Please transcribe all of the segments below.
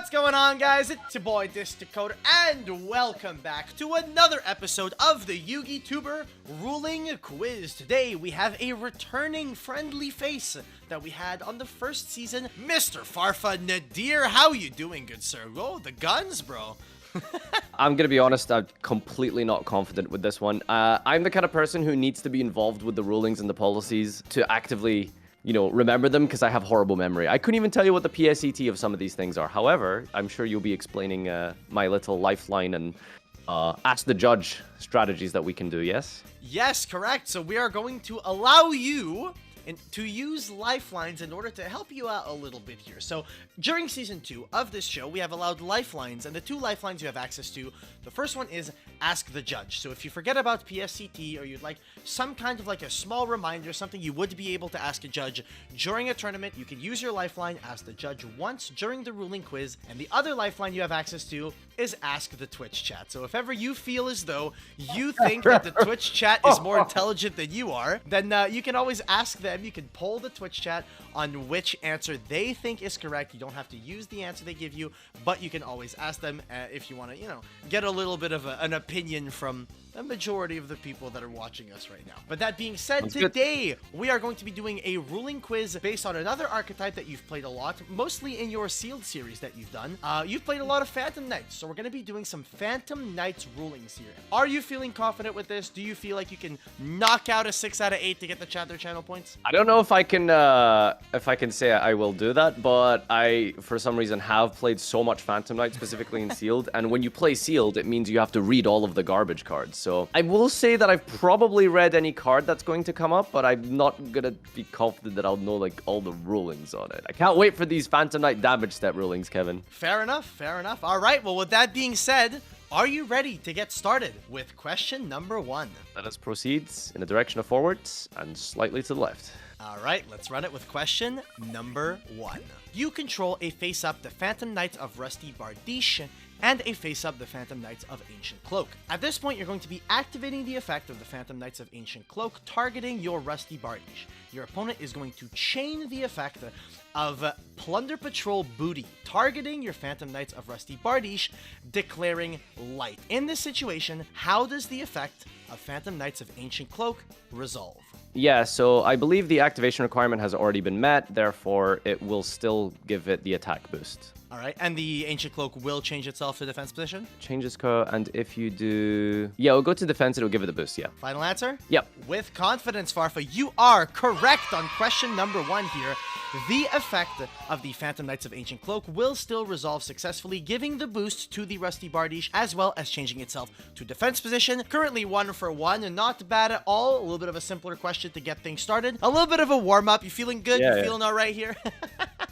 What's going on, guys? It's your boy Decoder, and welcome back to another episode of the Yugituber Ruling Quiz. Today we have a returning friendly face that we had on the first season, Mr. Farfa Nadir. How you doing, good sir? Oh, the guns, bro. I'm gonna be honest, I'm completely not confident with this one. I'm the kind of person who needs to be involved with the rulings and the policies to actively, remember them, because I have horrible memory. I couldn't even tell you what the PSET of some of these things are. However, I'm sure you'll be explaining my little lifeline and ask the judge strategies that we can do, yes? Yes, correct. So we are going to allow you to use lifelines in order to help you out a little bit here. So during season 2 of this show, we have allowed lifelines, and the 2 lifelines you have access to, the first one is ask the judge. So if you forget about PSCT, or you'd like some kind of like a small reminder, something you would be able to ask a judge during a tournament, you can use your lifeline, ask the judge once during the ruling quiz. And the other lifeline you have access to is ask the Twitch chat. So if ever you feel as though you think that the Twitch chat is more intelligent than you are, then you can always ask them. You can poll the Twitch chat on which answer they think is correct. You don't have to use the answer they give you, but you can always ask them if you want to, get a little bit of an opinion from the majority of the people that are watching us right now. But that being said, today we are going to be doing a ruling quiz based on another archetype that you've played a lot, mostly in your sealed series that you've done. You've played a lot of Phantom Knights, so we're going to be doing some Phantom Knights rulings here. Are you feeling confident with this? Do you feel like you can knock out a 6 out of 8 to get the Chatter channel points? I don't know if I can say I will do that, but I, for some reason, have played so much Phantom Knight, specifically in sealed, and when you play sealed, it means you have to read all of the garbage cards. So I will say that I've probably read any card that's going to come up, but I'm not gonna be confident that I'll know like all the rulings on it. I can't wait for these Phantom Knight damage step rulings, Kevin. Fair enough, fair enough. All right, well, with that being said, are you ready to get started with question number 1? Let us proceed in the direction of forwards and slightly to the left. All right, let's run it with question number 1. You control a face-up the Phantom Knights of Rusty Bardiche and a face-up the Phantom Knights of Ancient Cloak. At this point, you're going to be activating the effect of the Phantom Knights of Ancient Cloak, targeting your Rusty Bardiche. Your opponent is going to chain the effect of Plunder Patrol Booty, targeting your Phantom Knights of Rusty Bardiche, declaring light. In this situation, how does the effect of Phantom Knights of Ancient Cloak resolve? Yeah, so I believe the activation requirement has already been met, therefore it will still give it the attack boost. All right, and the Ancient Cloak will change itself to defense position? Changes and if you do... Yeah, we'll go to defense, it'll give it the boost, yeah. Final answer? Yep. With confidence, Farfa, you are correct on question number 1 here. The effect of the Phantom Knights of Ancient Cloak will still resolve successfully, giving the boost to the Rusty Bardiche, as well as changing itself to defense position. Currently 1 for 1, and not bad at all. A little bit of a simpler question to get things started. A little bit of a warm-up. You feeling good? Yeah, you feeling all right here?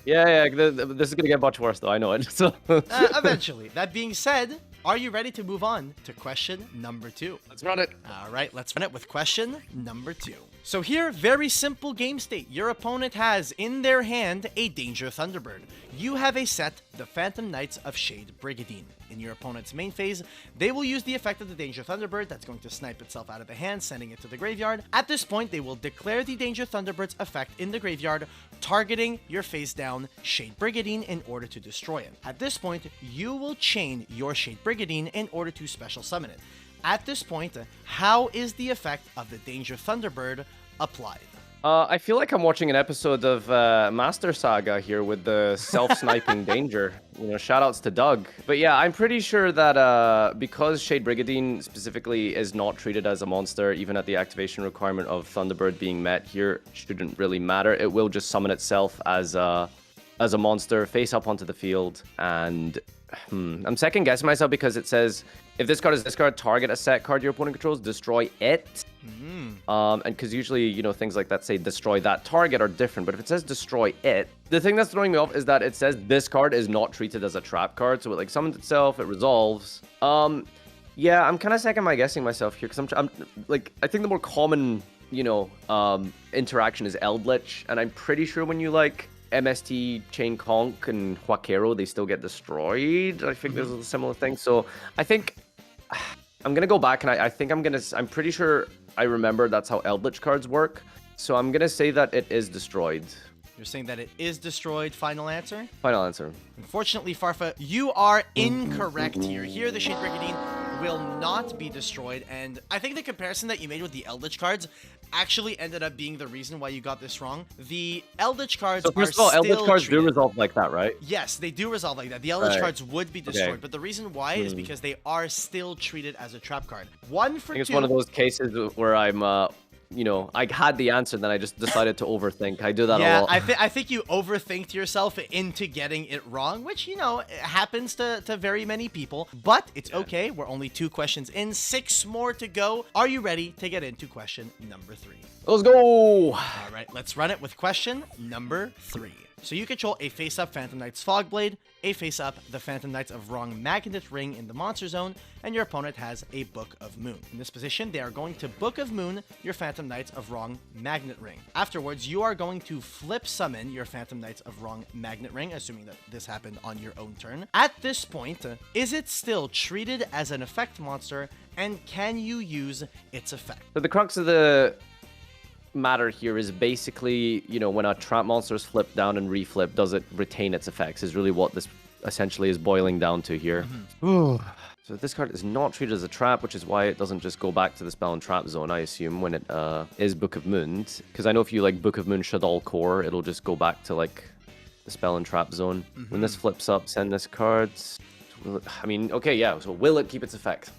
Yeah, this is going to get much worse, though. I know it. So. Eventually. That being said, are you ready to move on to question number 2? Let's run it. All right, let's run it with question number 2. So here, very simple game state. Your opponent has in their hand a Danger Thunderbird. You have a set, the Phantom Knights of Shade Brigandine. In your opponent's main phase, they will use the effect of the Danger Thunderbird that's going to snipe itself out of the hand, sending it to the graveyard. At this point, they will declare the Danger Thunderbird's effect in the graveyard, targeting your face down Shade Brigandine in order to destroy it. At this point, you will chain your Shade Brigandine in order to special summon it. At this point, how is the effect of the Danger Thunderbird applied? I feel like I'm watching an episode of Master Saga here with the self-sniping Danger. Shoutouts to Doug. But yeah, I'm pretty sure that because Shade Brigandine specifically is not treated as a monster, even at the activation requirement of Thunderbird being met here, shouldn't really matter. It will just summon itself as a monster, face up onto the field, and I'm second guessing myself because it says if this card is discard, target a set card your opponent controls, destroy it. And because usually, things like that say destroy that target are different, but if it says destroy it, the thing that's throwing me off is that it says this card is not treated as a trap card, so it like summons itself, it resolves. Yeah, I'm kind of second guessing myself here because I'm like, I think the more common, interaction is Eldritch, and I'm pretty sure when you like MST, Chain Conk, and Huaquero, they still get destroyed. I think there's a similar thing. So I think I'm gonna go back and I'm pretty sure I remember that's how Eldritch cards work. So I'm gonna say that it is destroyed. You're saying that it is destroyed. Final answer? Final answer. Unfortunately, Farfa, you are incorrect here. Here, the Shade Brigandine will not be destroyed, and I think the comparison that you made with the Eldritch cards actually ended up being the reason why you got this wrong. The Eldritch cards So first of all, Eldritch cards do resolve like that, right? Yes, they do resolve like that. The Eldritch cards would be destroyed, Okay. but the reason why is because they are still treated as a trap card. 1 for I think 2. it's one of those cases where I'm, you know, I had the answer, then I just decided to overthink. I do that a lot. I think you overthinked yourself into getting it wrong, which, you know, happens to very many people. But it's okay. We're only 2 questions in, 6 more to go. Are you ready to get into question number 3? Let's go! All right, let's run it with question number 3. So you control a face-up Phantom Knight's Fogblade, a face-up the Phantom Knights of Wrong Magnet Ring in the Monster Zone, and your opponent has a Book of Moon. In this position, they are going to Book of Moon your Phantom Knights of Wrong Magnet Ring. Afterwards, you are going to flip summon your Phantom Knights of Wrong Magnet Ring, assuming that this happened on your own turn. At this point, is it still treated as an effect monster, and can you use its effect? So the crux of the matter here is basically, you know, when a trap monster is flipped down and reflipped, does it retain its effects is really what this essentially is boiling down to here. So this card is not treated as a trap, which is why it doesn't just go back to the spell and trap zone, I assume, when it is Book of Moon. Because I know if you like Book of Moon Shadal Core, it'll just go back to like the spell and trap zone. When this flips up, send this card. I mean, okay, yeah, so will it keep its effect?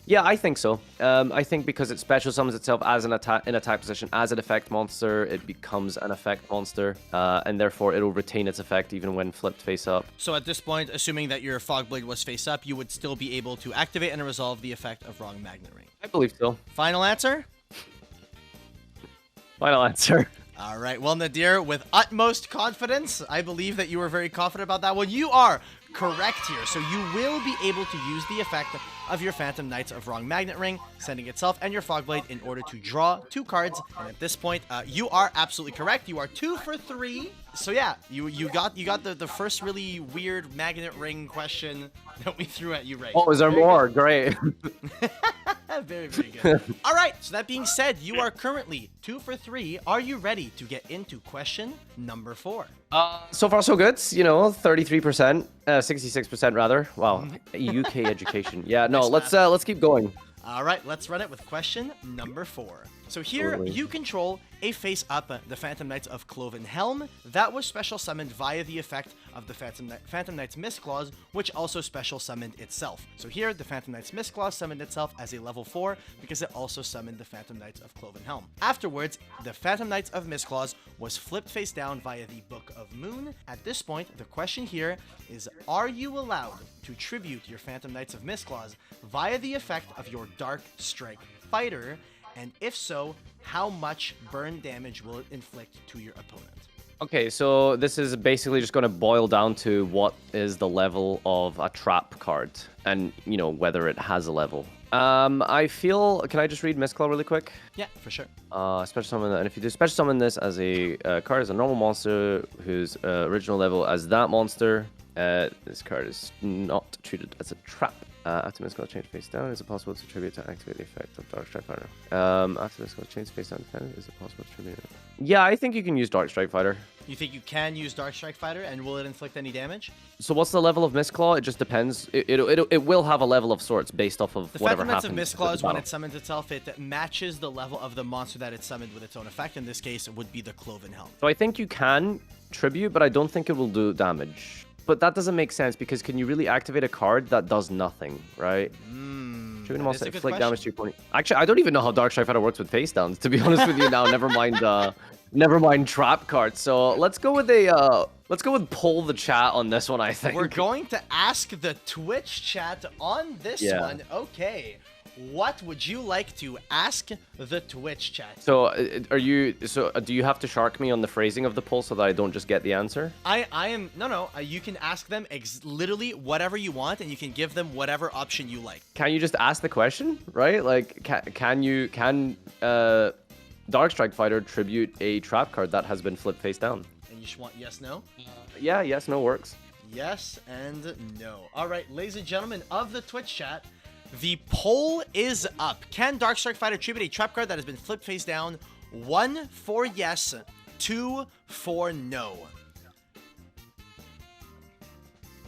Yeah, I think so. I think because it special summons itself as an attack position as an effect monster, it becomes an effect monster, and therefore it'll retain its effect even when flipped face up. So at this point, assuming that your Fogblade was face up, you would still be able to activate and resolve the effect of Wrong Magnet Ring. I believe so. Final answer? Final answer. All right, well, Nadir, with utmost confidence, I believe that you were very confident about that one. You are correct here, so you will be able to use the effect of your Phantom Knights of Wrong Magnet Ring, sending itself and your Fogblade in order to draw 2 cards. And at this point, you are absolutely correct. You are 2 for 3. So yeah, you got the first really weird Magnet Ring question that we threw at you, right? Oh, is there more? Great. Very, very good. All right, so that being said, you are currently 2 for 3. Are you ready to get into question number 4? So far, so good. You know, 33%, 66% rather. Wow, UK education. Yeah, no, let's keep going. All right, let's run it with question number 4. So here, you control a face-up the Phantom Knights of Cloven Helm that was special summoned via the effect of the Phantom Knight's Mist Claws, which also special summoned itself. So here, the Phantom Knight's Mist Claws summoned itself as a level 4 because it also summoned the Phantom Knights of Cloven Helm. Afterwards, the Phantom Knights of Mist Claws was flipped face down via the Book of Moon. At this point, the question here is, are you allowed to tribute your Phantom Knights of Mist Claws via the effect of your Dark Strike Fighter? And if so, how much burn damage will it inflict to your opponent? Okay, so this is basically just going to boil down to what is the level of a trap card and, you know, whether it has a level. I feel... Can I just read Mistclaw really quick? Yeah, for sure. Special summon, and if you do special summon this as a card as a normal monster whose original level as that monster, this card is not treated as a trap. After Mistclaw change face down, is it possible to tribute to activate the effect of Dark Strike Fighter? After Mistclaw change face down, is it possible to tribute? Yeah, I think you can use Dark Strike Fighter. You think you can use Dark Strike Fighter, and will it inflict any damage? So what's the level of Mistclaw? It just depends. It will have a level of sorts based off of whatever happens. The Phantom Knights of Mistclaw, when it summons itself, it matches the level of the monster that it summoned with its own effect. In this case, it would be the Cloven Helm. So I think you can tribute, but I don't think it will do damage. But that doesn't make sense because can you really activate a card that does nothing, right? Tribute monster, inflict damage to your opponent. Actually, I don't even know how Dark Strike Fighter works with face downs, to be honest with you now. Never mind trap cards. So let's go with poll the chat on this one, I think. We're going to ask the Twitch chat on this one. Okay. What would you like to ask the Twitch chat? So, do you have to shark me on the phrasing of the poll so that I don't just get the answer? No, you can ask them literally whatever you want, and you can give them whatever option you like. Can you just ask the question, right? Like, can Dark Strike Fighter tribute a trap card that has been flipped face down? And you just want yes, no? Yeah, yes, no works. Yes and no. All right, ladies and gentlemen of the Twitch chat, the poll is up. Can Dark Strike Fighter tribute a trap card that has been flipped face down? 1 for yes, 2 for no.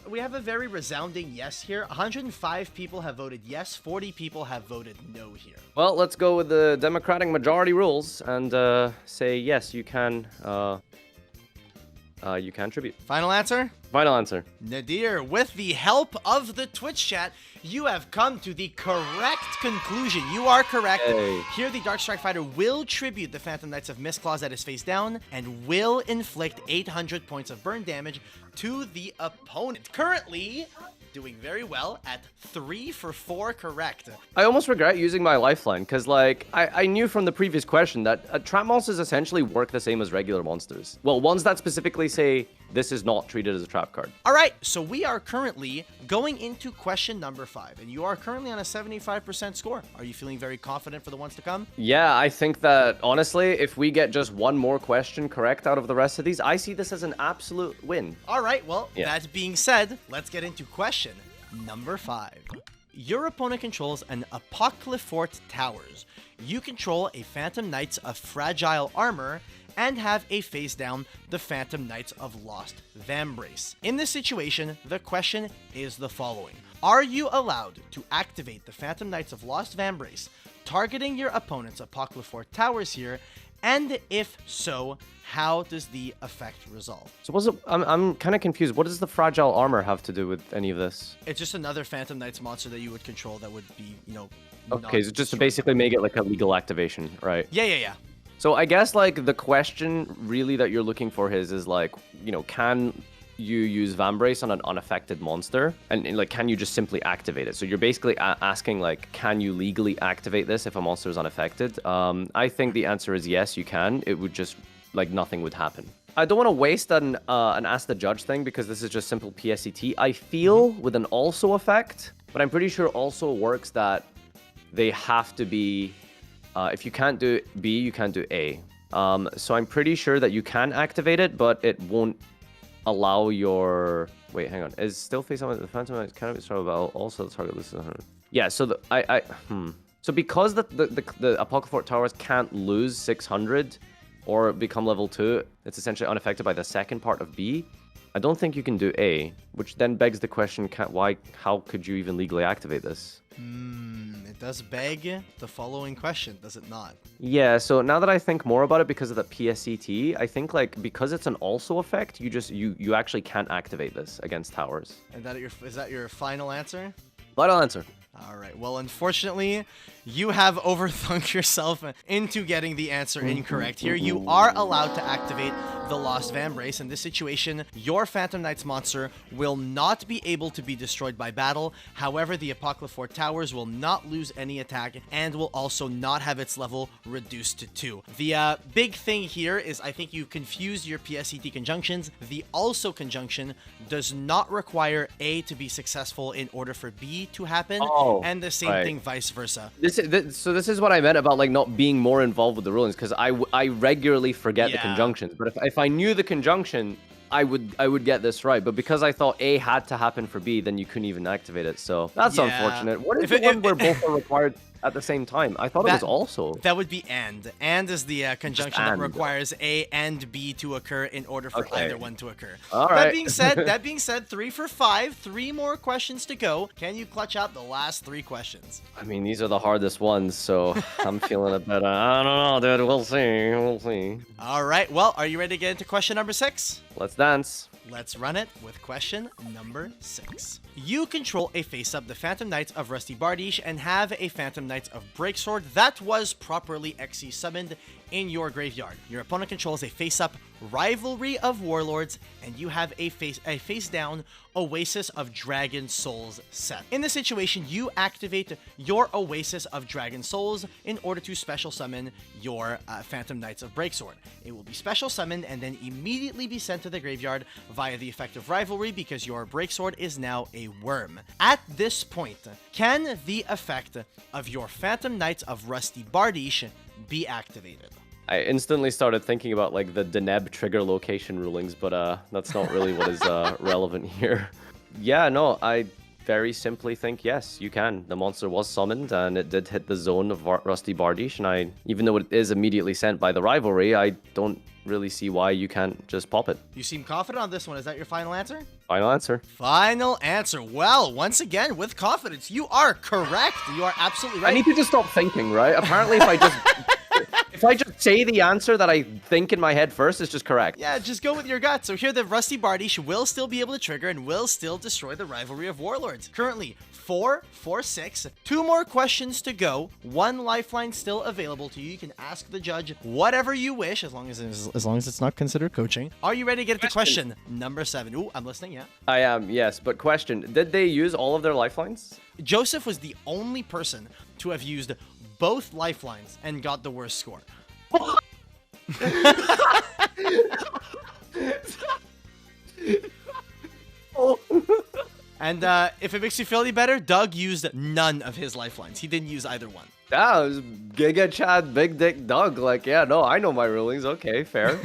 We have a very resounding yes here. 105 people have voted yes, 40 people have voted no here. Well, let's go with the democratic majority rules and say yes, you can tribute. Final answer? Final answer. Nadir, with the help of the Twitch chat, you have come to the correct conclusion. You are correct. Hey. Here, the Dark Strike Fighter will tribute the Phantom Knights of Mistclaws at his face down and will inflict 800 points of burn damage to the opponent. Currently doing very well at 3 for 4 correct. I almost regret using my lifeline because, like, I knew from the previous question that trap monsters essentially work the same as regular monsters. Well, ones that specifically say this is not treated as a trap card. All right, so we are currently going into question number 5, and you are currently on a 75% score. Are you feeling very confident for the ones to come? Yeah, I think that, honestly, if we get just one more question correct out of the rest of these, I see this as an absolute win. All right, well, Yeah. that being said, let's get into question number 5. Your opponent controls an Apocryphort Towers. You control a Phantom Knights of Fragile Armor and have a face down the Phantom Knights of Lost Vambrace. In this situation, the question is the following. Are you allowed to activate the Phantom Knights of Lost Vambrace, targeting your opponent's Apocryphort Towers here? And if so, how does the effect resolve? So what's it? I'm kind of confused. What does the fragile armor have to do with any of this? It's just another Phantom Knights monster that you would control that would be, you know, Okay, so just to basically make it like a legal activation, right? Yeah. So I guess like the question really that you're looking for is like, you know, can you use Vambrace on an unaffected monster? And like, can you just simply activate it? So you're basically asking like, can you legally activate this if a monster is unaffected? I think the answer is yes, you can. It would just, like, nothing would happen. I don't want to waste an Ask the Judge thing because this is just simple PSET. I feel with an also effect, but I'm pretty sure also works that they have to be, if you can't do B, you can't do A. So I'm pretty sure that you can activate it, but it won't allow your... Wait, hang on. Is still face on the Phantom Knight cannot be started about also the target list is 100. Yeah, so So because the Apocryphort Towers can't lose 600 or become level 2, it's essentially unaffected by the second part of B. I don't think you can do A, which then begs the question, how could you even legally activate this? It does beg the following question, does it not? Yeah, so now that I think more about it because of the PSET, I think like because it's an also effect, you actually can't activate this against towers. And is that your final answer? Final answer. All right. Well, unfortunately, you have overthunk yourself into getting the answer incorrect. Here, you are allowed to activate the Lost Vambrace. In this situation, your Phantom Knights monster will not be able to be destroyed by battle. However, the Apocryphort Towers will not lose any attack and will also not have its level reduced to 2. The big thing here is I think you confused your PSET conjunctions. The also conjunction does not require A to be successful in order for B to happen. And the same thing vice versa. So this is what I meant about like not being more involved with the rulings, because I regularly forget the conjunctions. But if I knew the conjunction, I would get this right. But because I thought A had to happen for B, then you couldn't even activate it. So that's unfortunate. What is the one where both are required at the same time? I thought it was also. That would be and. And is the conjunction that requires A and B to occur in order for either one to occur. All right. That being said, 3 for 5, 3 more questions to go. Can you clutch out the last 3 questions? I mean, these are the hardest ones, so I'm feeling a bit. I don't know, dude. We'll see. We'll see. All right. Well, are you ready to get into question number 6? Let's dance. Let's run it with question number 6. You control a face-up the Phantom Knights of Rusty Bardiche and have a Phantom Knights of Breaksword that was properly XC summoned in your graveyard. Your opponent controls a face-up Rivalry of Warlords, and you have a face-down Oasis of Dragon Souls set. In this situation, you activate your Oasis of Dragon Souls in order to special summon your Phantom Knights of Breaksword. It will be special summoned and then immediately be sent to the graveyard via the effect of Rivalry because your Breaksword is now a worm. At this point, can the effect of your Phantom Knights of Rusty Bardiche be activated? I instantly started thinking about like the Deneb trigger location rulings, but that's not really what is relevant here. Yeah, no, I very simply think, yes, you can. The monster was summoned, and it did hit the zone of Rusty Bardiche, and even though it is immediately sent by the rivalry, I don't really see why you can't just pop it. You seem confident on this one. Is that your final answer? Final answer. Final answer. Well, once again, with confidence, you are correct. You are absolutely right. I need to just stop thinking, right? Apparently, if I just... If I just say the answer that I think in my head first, it's just correct. Yeah, just go with your gut. So here the Rusty Bardiche will still be able to trigger and will still destroy the Rivalry of Warlords. Currently, 4-4-6. 2 more questions to go. 1 lifeline still available to you. You can ask the judge whatever you wish, as long as it's not considered coaching. Are you ready to get to question number 7? Ooh, I'm listening, yeah. I am, yes. But question, did they use all of their lifelines? Joseph was the only person to have used both lifelines and got the worst score. And if it makes you feel any better, Doug used none of his lifelines. He didn't use either one. That was Giga Chad, Big Dick Doug. Like, yeah, no, I know my rulings. Okay, fair.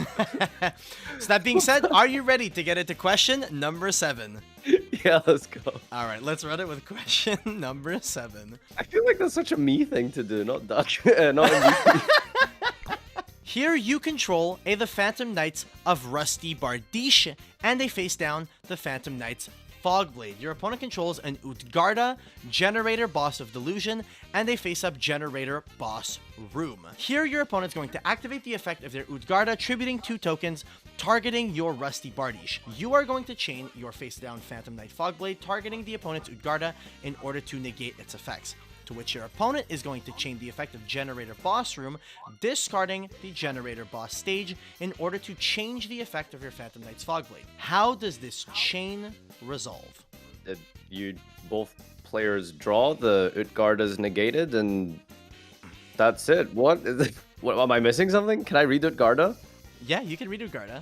So that being said, are you ready to get into question number 7? Yeah, let's go. All right, let's run it with question number 7. I feel like that's such a me thing to do, not Doug. Not a me. Here you control the Phantom Knights of Rusty Bardiche, and they face down the Phantom Knights Fogblade. Your opponent controls an Utgarda, Generator Boss of Delusion, and they face up Generator Boss Room. Here your opponent's going to activate the effect of their Utgarda, attributing 2 tokens, targeting your Rusty Bardiche. You are going to chain your face-down Phantom Knight Fogblade, targeting the opponent's Utgarda in order to negate its effects. To which your opponent is going to chain the effect of Generator Boss Room, discarding the Generator Boss stage in order to change the effect of your Phantom Knight's Fogblade. How does this chain resolve? Did you both players draw? The Utgard is negated, and that's it. What is it? What, am I missing something? Can I read Utgarda? Yeah, you can read Utgarda.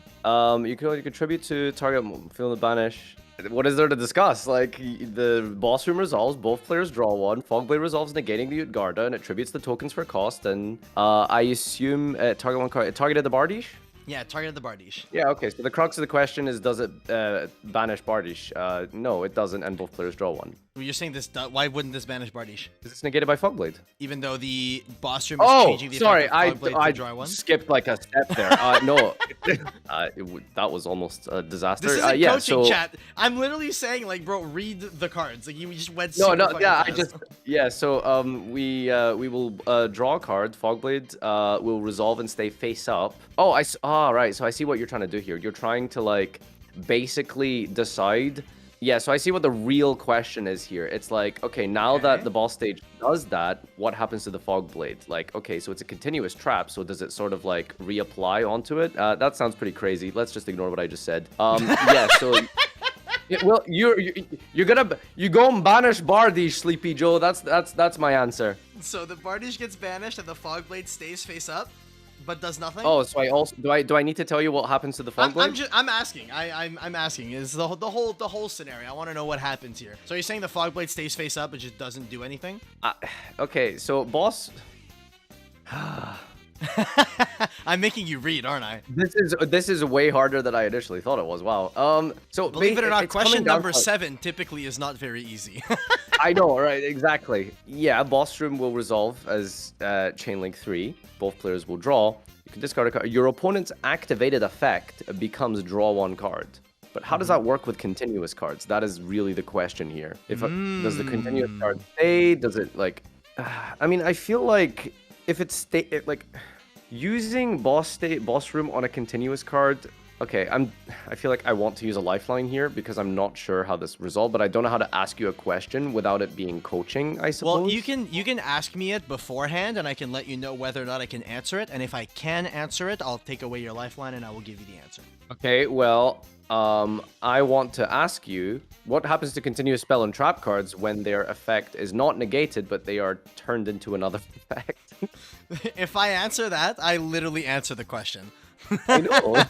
You contribute to target feel the banish. What is there to discuss? Like, the boss room resolves, both players draw 1, Fogblade resolves negating the Utgarda, and it attributes the tokens for cost, and I assume target 1 card. It targeted the Bardiche? Yeah, targeted the Bardiche. Yeah, okay, so the crux of the question is, does it banish Bardiche? No, it doesn't, and both players draw 1. Well, you're saying this, why wouldn't this banish Bardiche? Because it's negated by Fogblade. Even though the boss room is changing the effect of Fogblade to draw 1? Skipped like a step there. No, that was almost a disaster. This isn't yeah, coaching, so... chat. I'm literally saying, like, bro, read the cards. Like, you just went No, super yeah, fast. so we will draw a card. Fogblade will resolve and stay face up. Oh, right. So I see what you're trying to do here. You're trying to, like, basically decide. Yeah, so I see what the real question is here. It's like, okay, now that the boss stage does that, what happens to the Fogblade? Like, okay, so it's a continuous trap, so does it sort of, like, reapply onto it? That sounds pretty crazy. Let's just ignore what I just said. Yeah, so... Yeah, well, you go and banish Bardiche, Sleepy Joe. That's my answer. So the Bardiche gets banished and the Fogblade stays face up, but does nothing. Oh, so I also do I need to tell you what happens to the Fogblade? I'm asking. I'm asking. Is the whole scenario? I want to know what happens here. So you're saying the Fogblade stays face up, but just doesn't do anything? Okay, so boss. I'm making you read, aren't I? This is way harder than I initially thought it was. Wow. So believe it or not, question number 7 typically is not very easy. I know, right? Exactly. Yeah, boss room will resolve as chain link 3. Both players will draw. You can discard a card. Your opponent's activated effect becomes draw 1 card. But how does that work with continuous cards? That is really the question here. If does the continuous card stay? Does it like? I mean, I feel like if it's like using boss room on a continuous card. Okay, I feel like I want to use a lifeline here because I'm not sure how this resolved, but I don't know how to ask you a question without it being coaching, I suppose. Well, you can ask me it beforehand, and I can let you know whether or not I can answer it. And if I can answer it, I'll take away your lifeline, and I will give you the answer. Okay, well, I want to ask you, what happens to continuous spell and trap cards when their effect is not negated, but they are turned into another effect? If I answer that, I literally answer the question. I know.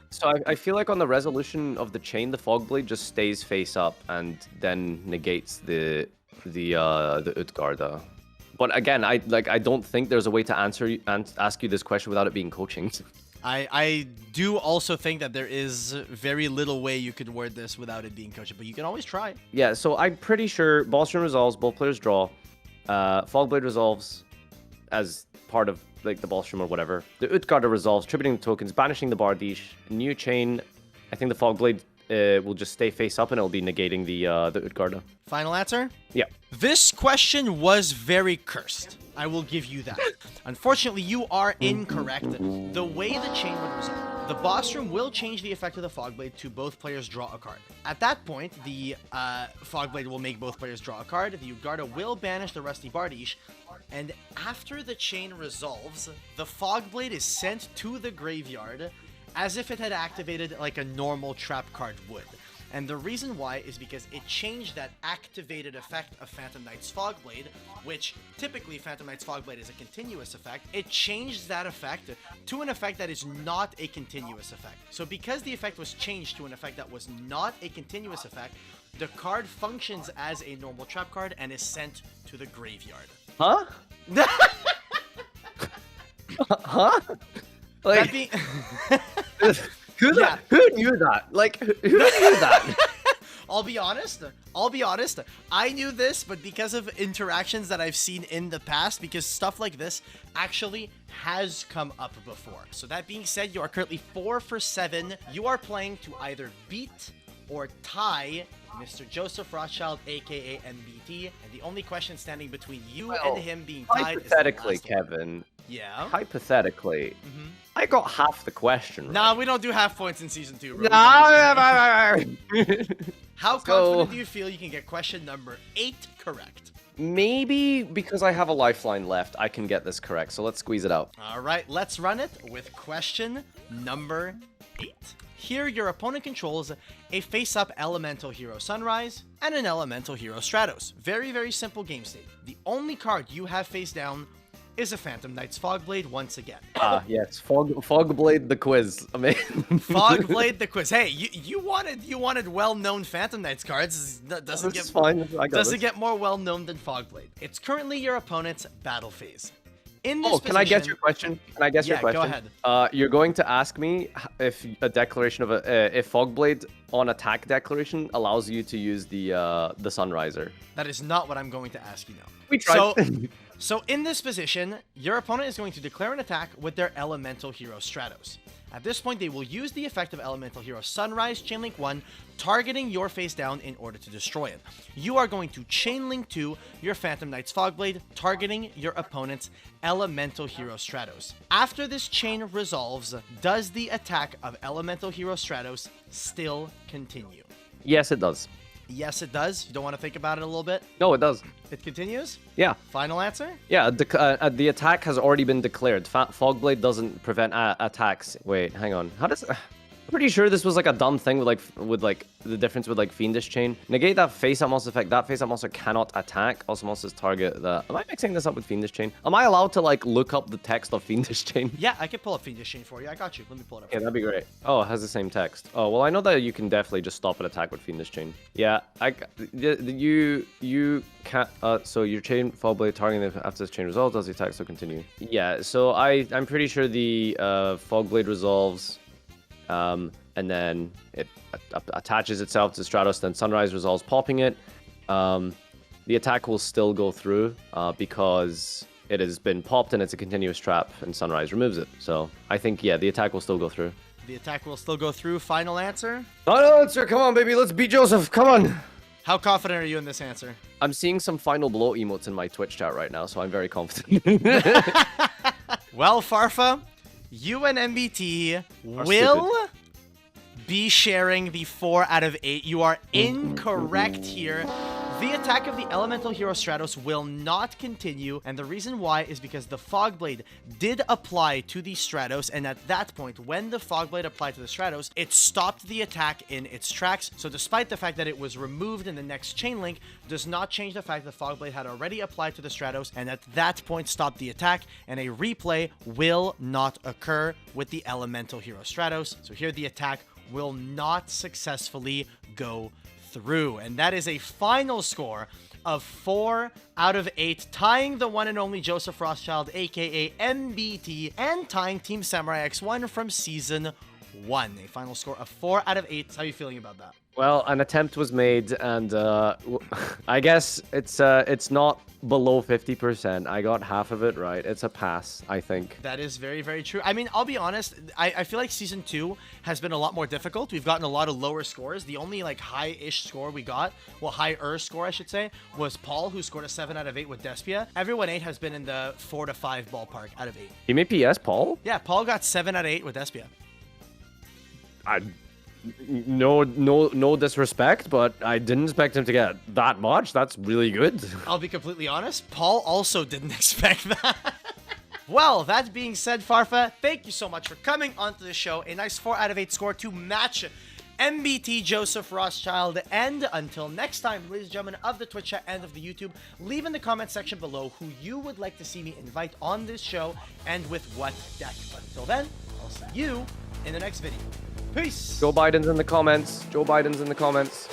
So I feel like on the resolution of the chain, the Fogblade just stays face up and then negates the Utgarda. But again, I don't think there's a way to ask you this question without it being coaching. I do also think that there is very little way you could word this without it being coached, but you can always try. Yeah, so I'm pretty sure Ball Stream resolves, both players draw. Fogblade resolves as part of like the Ball Stream or whatever. The Utgarda resolves, tributing the tokens, banishing the Bardiche. New chain, I think the Fogblade will just stay face up and it'll be negating the Utgarda. Final answer? Yeah. This question was very cursed. I will give you that. Unfortunately, you are incorrect. The way the chain would resolve, the boss room will change the effect of the Fogblade to both players draw a card. At that point, the Fogblade will make both players draw a card. The Utgarda will banish the Rusty Bardiche. And after the chain resolves, the Fogblade is sent to the graveyard as if it had activated like a normal trap card would. And the reason why is because it changed that activated effect of Phantom Knight's Fogblade, which typically Phantom Knight's Fogblade is a continuous effect. It changed that effect to an effect that is not a continuous effect. So because the effect was changed to an effect that was not a continuous effect, the card functions as a normal trap card and is sent to the graveyard. Huh? Huh? Like, who knew that? Like, who knew that? I'll be honest. I knew this, but because of interactions that I've seen in the past, because stuff like this actually has come up before. So that being said, you are currently 4 for 7. You are playing to either beat or tie Mr. Joseph Rothschild, aka MBT, and the only question standing between you and him being tied is hypothetically, Kevin. Yeah. Hypothetically, I got half the question. Right? Nah, we don't do half points in season 2, bro. Nah. How confident do you feel you can get question number 8 correct? Maybe because I have a lifeline left, I can get this correct. So let's squeeze it out. All right, let's run it with question number 8. Here, your opponent controls a face-up Elemental Hero Sunrise and an Elemental Hero Stratos. Very, very simple game state. The only card you have face down is a Phantom Knight's Fogblade once again. Yes, Fogblade the quiz. I mean, Fogblade the quiz. Hey, you wanted well-known Phantom Knights cards. Doesn't get more well-known than Fogblade. It's currently your opponent's battle phase. In this can I guess your question? Can I guess your question? Go ahead. You're going to ask me if a declaration of if Fogblade on attack declaration allows you to use the Sunriser. That is not what I'm going to ask you now. We tried. So in this position, your opponent is going to declare an attack with their Elemental Hero Stratos. At this point, they will use the effect of Elemental Hero Sunrise, Chainlink 1, targeting your face down in order to destroy it. You are going to Chainlink 2 your Phantom Knight's Fogblade, targeting your opponent's Elemental Hero Stratos. After this chain resolves, does the attack of Elemental Hero Stratos still continue? Yes, it does. Yes, it does. You don't want to think about it a little bit? No, it does. It continues? Yeah. Final answer? Yeah, the attack has already been declared. Fogblade doesn't prevent attacks. Wait, hang on. How does... I'm pretty sure this was like a dumb thing with the difference with like Fiendish Chain. Negate that face-up monster effect. That face-up monster cannot attack. Also monsters target that. Am I mixing this up with Fiendish Chain? Am I allowed to like look up the text of Fiendish Chain? Yeah, I can pull up Fiendish Chain for you. I got you. Let me pull it up. Yeah, that'd be great. Oh, it has the same text. Oh, well, I know that you can definitely just stop an attack with Fiendish Chain. Yeah, you can't. So your chain Fogblade targeting after this chain resolves, does the attack still continue? Yeah, so I'm pretty sure the Fogblade resolves. And then it attaches itself to Stratos, then Sunrise resolves popping it. The attack will still go through because it has been popped and it's a continuous trap, and Sunrise removes it. So I think, yeah, the attack will still go through. The attack will still go through. Final answer? Final answer! Come on, baby, let's beat Joseph! Come on! How confident are you in this answer? I'm seeing some final blow emotes in my Twitch chat right now, so I'm very confident. Well, Farfa, you and MBT will be sharing the 4 out of 8. You are incorrect here. The attack of the Elemental Hero Stratos will not continue, and the reason why is because the Fogblade did apply to the Stratos, and at that point, when the Fogblade applied to the Stratos, it stopped the attack in its tracks. So despite the fact that it was removed in the next chain link, does not change the fact that Fogblade had already applied to the Stratos, and at that point stopped the attack, and a replay will not occur with the Elemental Hero Stratos. So here the attack will not successfully go through. And that is a final score of 4 out of 8, tying the one and only Joseph Rothschild, aka MBT, and tying Team Samurai X1 from Season 1. A final score of 4 out of 8. How are you feeling about that? Well, an attempt was made, and I guess it's not below 50%. I got half of it right. It's a pass, I think. That is very, very true. I mean, I'll be honest. I feel like Season 2 has been a lot more difficult. We've gotten a lot of lower scores. The only, like, high-ish score we got, well, higher score, I should say, was Paul, who scored a 7 out of 8 with Despia. Everyone 8 has been in the 4 to 5 ballpark out of 8. You made PS, Paul? Yeah, Paul got 7 out of 8 with Despia. No disrespect, but I didn't expect him to get that much. That's really good. I'll be completely honest, Paul also didn't expect that. Well, that being said, Farfa, thank you so much for coming onto the show. A nice 4 out of 8 score to match MBT Joseph Rothschild. And until next time, ladies and gentlemen of the Twitch chat and of the YouTube, leave in the comment section below who you would like to see me invite on this show and with what deck. But until then, I'll see you in the next video. Peace! Joe Biden's in the comments. Joe Biden's in the comments.